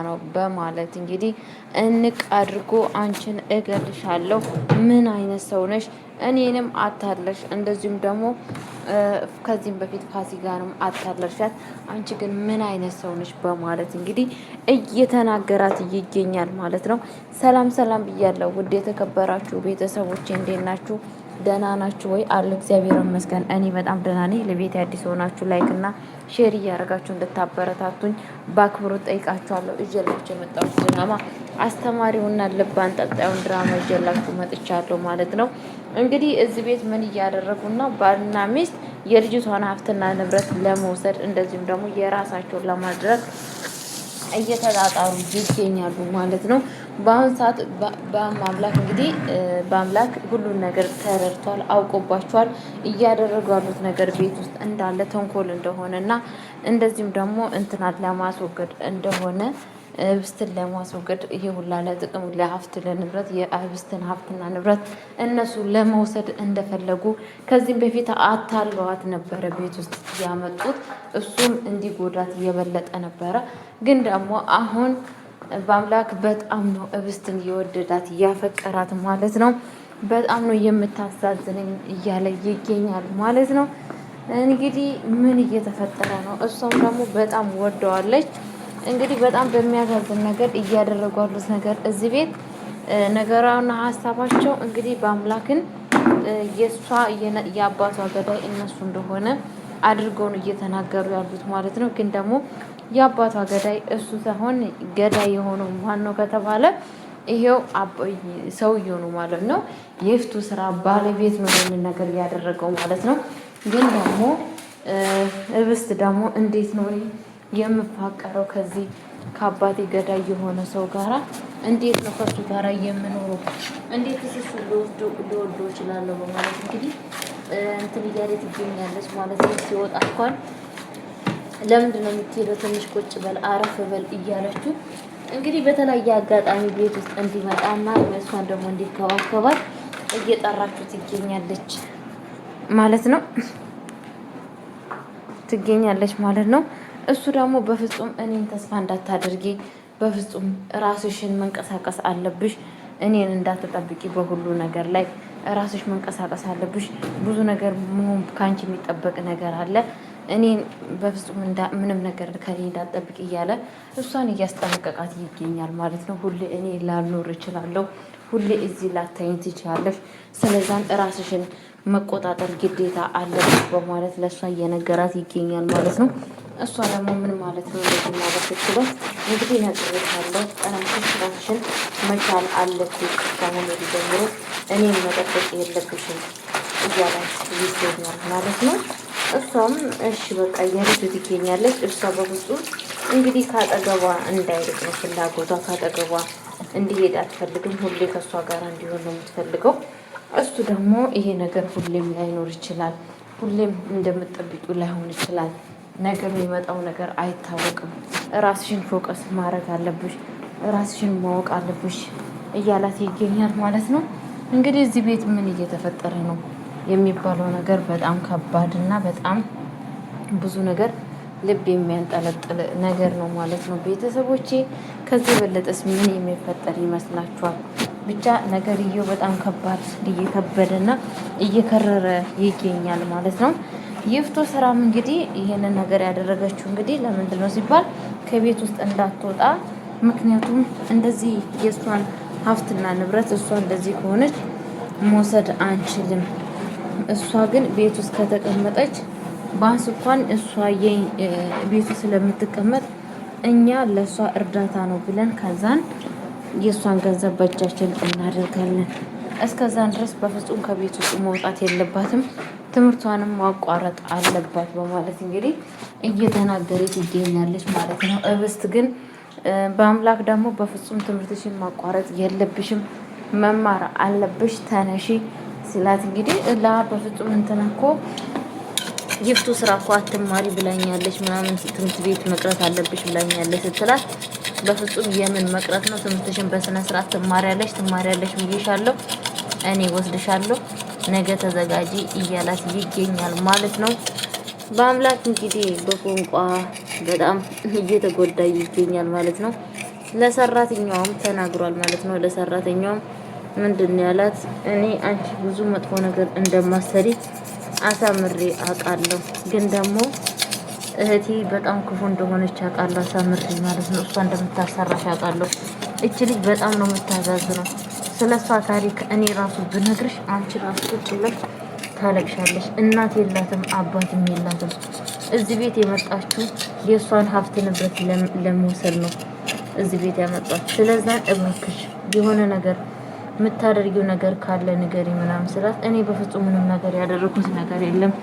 ነው በማለት እንግዲህ እንቅ አድርጎ አንቺን እገልሻለሁ፣ ምን አይነት ሰው ነሽ? እኔንም አታለሽ፣ እንደዚሁም ደግሞ ከዚህም በፊት ፋሲካንም አታለሻት። አንቺ ግን ምን አይነት ሰው ነሽ? በማለት እንግዲህ እየተናገራት ይገኛል ማለት ነው። ሰላም ሰላም ብያለሁ ውድ የተከበራችሁ ቤተሰቦቼ፣ እንዴት ናችሁ? ደህና ናችሁ ወይ? አለ እግዚአብሔር ይመስገን እኔ በጣም ደህና ነኝ። ለቤት አዲስ ሆናችሁ ላይክ እና ሼር እያደረጋችሁ እንድታበረታቱኝ በአክብሮት ጠይቃችኋለሁ። እጀላችሁ የመጣሁት ድራማ አስተማሪውና ልብ አንጠልጣዩን ድራማ እጀላችሁ መጥቻለሁ ማለት ነው። እንግዲህ እዚህ ቤት ምን እያደረጉና ባልና ሚስት የልጅቷን ሀብትና ንብረት ለመውሰድ እንደዚሁም ደግሞ የራሳቸውን ለማድረግ እየተጣጣሩ ይገኛሉ ማለት ነው። በአሁን ሰዓት በአምላክ እንግዲህ በአምላክ ሁሉን ነገር ተረድቷል፣ አውቆባቸዋል። እያደረጉ ያሉት ነገር ቤት ውስጥ እንዳለ ተንኮል እንደሆነ እና እንደዚሁም ደግሞ እንትናት ለማስወገድ እንደሆነ ህብስትን ለማስወገድ ይሄ ሁላ ለጥቅም ለሀብት ለንብረት የህብስትን ሀብትና ንብረት እነሱ ለመውሰድ እንደፈለጉ ከዚህም በፊት አታለዋት ነበረ ቤት ውስጥ ያመጡት። እሱም እንዲጎዳት እየበለጠ ነበረ። ግን ደግሞ አሁን በአምላክ በጣም ነው ህብስትን የወደዳት ያፈቀራት ማለት ነው። በጣም ነው የምታሳዝነኝ እያለ ይገኛል ማለት ነው። እንግዲህ ምን እየተፈጠረ ነው? እሷም ደግሞ በጣም ወደዋለች። እንግዲህ በጣም በሚያሳዝን ነገር እያደረጉ ያሉት ነገር እዚህ ቤት ነገራውና ሀሳባቸው እንግዲህ በአምላክን የእሷ የአባቷ ገዳይ እነሱ እንደሆነ አድርገው ነው እየተናገሩ ያሉት ማለት ነው። ግን ደግሞ የአባቷ ገዳይ እሱ ሳይሆን ገዳይ የሆነው ማን ነው ከተባለ ይሄው ሰውየው ነው ማለት ነው። የፍቱ ስራ ባለቤት ነው ይሄንን ነገር ያደረገው ማለት ነው። ግን ደግሞ ህብስት ደግሞ እንዴት ነው የምፋቀረው ከዚህ ከአባቴ ገዳይ የሆነ ሰው ጋራ እንዴት ነው ከሱ ጋራ የምኖረው? እንዴት እሱ ልወዶ እችላለሁ? በማለት እንግዲህ እንትን እያለ ትገኛለች ማለት ነው። ሲወጣ እንኳን ለምንድን ነው የምትሄደው? ትንሽ ቁጭ በል አረፍ በል እያለችው እንግዲህ በተለያየ አጋጣሚ ቤት ውስጥ እንዲመጣና እሷን ደግሞ እንዲከባከባት እየጠራችሁ ትገኛለች ማለት ነው። እሱ ደግሞ በፍጹም እኔን ተስፋ እንዳታደርጊ፣ በፍጹም ራስሽን መንቀሳቀስ አለብሽ፣ እኔን እንዳትጠብቂ፣ በሁሉ ነገር ላይ ራስሽ መንቀሳቀስ አለብሽ፣ ብዙ ነገር ከአንቺ የሚጠበቅ ነገር አለ፣ እኔን በፍጹም ምንም ነገር ከኔ እንዳትጠብቂ እያለ እሷን እያስጠነቀቃት ይገኛል ማለት ነው። ሁሌ እኔ ላልኖር እችላለሁ፣ ሁሌ እዚህ ላታይኝ ትችላለሽ፣ ስለዛን ራስሽን መቆጣጠር ግዴታ አለብሽ በማለት ለእሷ እየነገራት ይገኛል ማለት ነው። እሷ ደግሞ ምን ማለት ነው እንደዚህ ማለት ትችለው እንግዲህ ነግሬሻለሁ፣ ጠናትሽ ራስሽን መቻል አለብሽ፣ ከአሁን ወዲህ ጀምሮ እኔን መጠበቅ የለብሽም እያላት ይገኛል ማለት ነው። እሷም እሺ በቃ እያለች ትገኛለች። እሷ በፍጹም እንግዲህ ካጠገቧ እንዳይርቅ ነው ፍላጎቷ፣ ካጠገቧ እንዲሄድ አትፈልግም። ሁሌ ከእሷ ጋር እንዲሆን ነው የምትፈልገው። እሱ ደግሞ ይሄ ነገር ሁሌም ላይኖር ይችላል፣ ሁሌም እንደምትጠብቂው ላይሆን ይችላል። ነገር የሚመጣው ነገር አይታወቅም። ራስሽን ፎከስ ማድረግ አለብሽ፣ ራስሽን ማወቅ አለብሽ እያላት ይገኛል ማለት ነው። እንግዲህ እዚህ ቤት ምን እየተፈጠረ ነው የሚባለው ነገር በጣም ከባድ እና በጣም ብዙ ነገር ልብ የሚያንጠለጥል ነገር ነው ማለት ነው። ቤተሰቦቼ ከዚህ የበለጠስ ምን የሚፈጠር ይመስላችኋል? ብቻ ነገርየው በጣም ከባድ እየከበደና እየከረረ ይገኛል ማለት ነው። ይፍቱ ስራም እንግዲህ ይሄንን ነገር ያደረገችው እንግዲህ ለምንድን ነው ሲባል ከቤት ውስጥ እንዳትወጣ። ምክንያቱም እንደዚህ የእሷን ሀብትና ንብረት እሷ እንደዚህ ከሆነች መውሰድ አንችልም። እሷ ግን ቤት ውስጥ ከተቀመጠች ባንስ እንኳን እሷ ቤቱ ስለምትቀመጥ እኛ ለእሷ እርዳታ ነው ብለን ከዛን የእሷን ገንዘብ በእጃችን እናደርጋለን። እስከዛን ድረስ በፍጹም ከቤት ውስጥ መውጣት የለባትም፣ ትምህርቷንም ማቋረጥ አለባት በማለት እንግዲህ እየተናገረች ትገኛለች ማለት ነው። ህብስት ግን በአምላክ ደግሞ በፍጹም ትምህርትሽን ማቋረጥ የለብሽም፣ መማር አለብሽ፣ ተነሺ ሲላት እንግዲህ በፍጹም እንትን እኮ ይፍቱ ስራ እኮ አትማሪ ብላኛለች ምናምን ትምህርት ቤት መቅረት አለብሽ ብላኛለች ስትላት በፍጹም የምን መቅረት ነው? ትምህርትሽን በስነ ስርዓት ትማሪያለሽ ብዬሻለሁ፣ እኔ ወስድሻለሁ፣ ነገ ተዘጋጂ እያላት ይገኛል ማለት ነው። በአምላክ እንግዲህ በቋንቋ በጣም እየተጎዳ ይገኛል ማለት ነው። ለሰራተኛዋም ተናግሯል ማለት ነው። ለሰራተኛውም ምንድን ያላት እኔ አንቺ ብዙ መጥፎ ነገር እንደማሰሪ አሳምሬ አውቃለሁ፣ ግን ደግሞ እህቴ በጣም ክፉ እንደሆነች አውቃለሁ አሳምሬ ማለት ነው። እሷ እንደምታሰራሽ አውቃለሁ። እች ልጅ በጣም ነው የምታዛዝነው። ስለ እሷ ታሪክ እኔ ራሱ ብነግርሽ አንቺ ራሱ ቁጭ ብለሽ ታለቅሻለሽ። እናት የላትም አባትም የላትም። እዚህ ቤት የመጣችው የእሷን ሀብት ንብረት ለመውሰድ ነው እዚህ ቤት ያመጣች። ስለዛን እባክሽ የሆነ ነገር የምታደርጊው ነገር ካለ ንገሪ ምናምን ስላት እኔ በፍጹም ምንም ነገር ያደረኩት ነገር የለም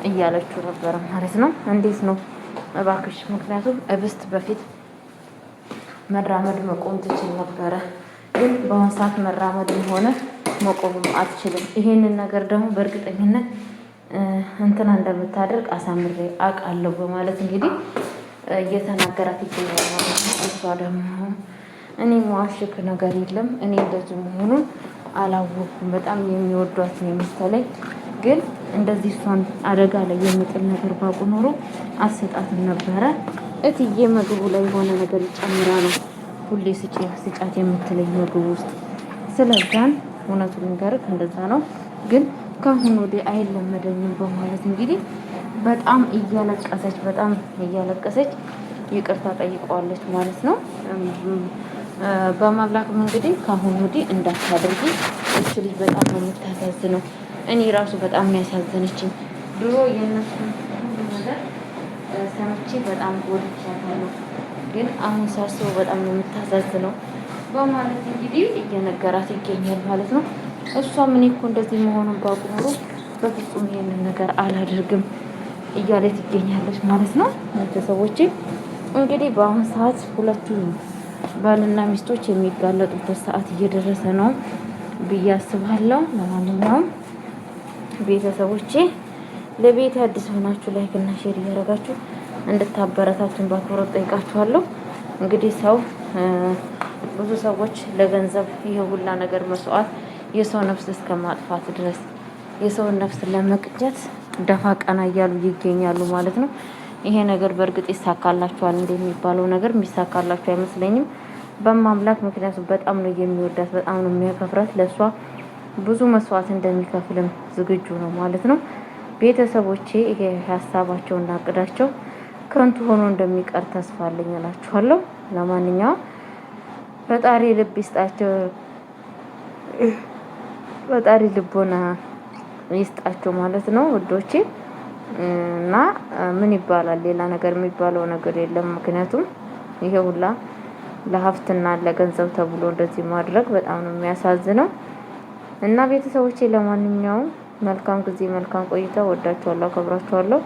እያለችው ነበረ ማለት ነው። እንዴት ነው እባክሽ? ምክንያቱም እብስት በፊት መራመድ መቆም ትችል ነበረ፣ ግን በአሁኑ ሰዓት መራመድም ሆነ መቆምም አትችልም። ይሄንን ነገር ደግሞ በእርግጠኝነት እንትና እንደምታደርግ አሳምሬ አውቃለሁ በማለት እንግዲህ እየተናገራት ይገኛል ማለት ነው። እሷ ደግሞ እኔ መዋሽክ ነገር የለም እኔ እንደዚህ መሆኑን አላወኩም። በጣም የሚወዷት ነው የመሰለኝ፣ ግን እንደዚህ እሷን አደጋ ላይ የሚጥል ነገር ባውቁ ኖሮ አሰጣትም ነበረ። እትዬ ምግቡ ላይ የሆነ ነገር ይጨምራ ነው ሁሌ ስጫት የምትለኝ ምግቡ ውስጥ። ስለዛን እውነቱን ንገርክ እንደዛ ነው፣ ግን ከአሁን ወዲህ አይለመደኝም በማለት እንግዲህ በጣም እያለቀሰች ይቅርታ ጠይቀዋለች ማለት ነው። በማምላክም እንግዲህ ከአሁን ወዲህ እንዳታደርጊ፣ እች ልጅ በጣም ነው የምታሳዝነው። እኔ ራሱ በጣም ያሳዘነችኝ ድሮ የእነሱን ሁሉ ነገር ሰምቼ በጣም ጎድቻለሁ፣ ግን አሁን ሳስበው በጣም ነው የምታሳዝነው በማለት እንግዲህ እየነገራት ይገኛል ማለት ነው። እሷም እኔ እኮ እንደዚህ መሆኑን ባውቅ ኖሮ በፍጹም ይሄንን ነገር አላደርግም እያለች ትገኛለች ማለት ነው። ቤተሰቦቼ እንግዲህ በአሁን ሰዓት ሁለቱ ባልና ሚስቶች የሚጋለጡበት ሰዓት እየደረሰ ነው ብዬ አስባለሁ። ለማንኛውም ቤተሰቦቼ ለቤት አዲስ ሆናችሁ ላይክ እና ሼር እያደረጋችሁ እንድታበረታቱን በአክብሮት ጠይቃችኋለሁ። እንግዲህ ብዙ ሰዎች ለገንዘብ ይሄ ሁላ ነገር መስዋዕት የሰው ነፍስ እስከ ማጥፋት ድረስ የሰውን ነፍስ ለመቅጨት ደፋ ቀና እያሉ ይገኛሉ ማለት ነው። ይሄ ነገር በእርግጥ ይሳካላችኋል እንደሚባለው ነገር የሚሳካላችሁ አይመስለኝም በማምላክ። ምክንያቱም በጣም ነው የሚወዳት፣ በጣም ነው የሚያከብራት። ለእሷ ብዙ መስዋዕት እንደሚከፍልም ዝግጁ ነው ማለት ነው። ቤተሰቦቼ ይሄ ሀሳባቸው እና እቅዳቸው ከንቱ ሆኖ እንደሚቀር ተስፋ አለኝ እላችኋለሁ። ለማንኛውም ፈጣሪ ልብ ይስጣቸው፣ ፈጣሪ ልቦና ይስጣቸው ማለት ነው ውዶቼ። እና ምን ይባላል ሌላ ነገር የሚባለው ነገር የለም። ምክንያቱም ይሄ ሁላ ለሀብትና ለገንዘብ ተብሎ እንደዚህ ማድረግ በጣም ነው የሚያሳዝነው። እና ቤተሰቦቼ ለማንኛውም መልካም ጊዜ፣ መልካም ቆይታ። ወዳችኋለሁ፣ አከብራችኋለሁ።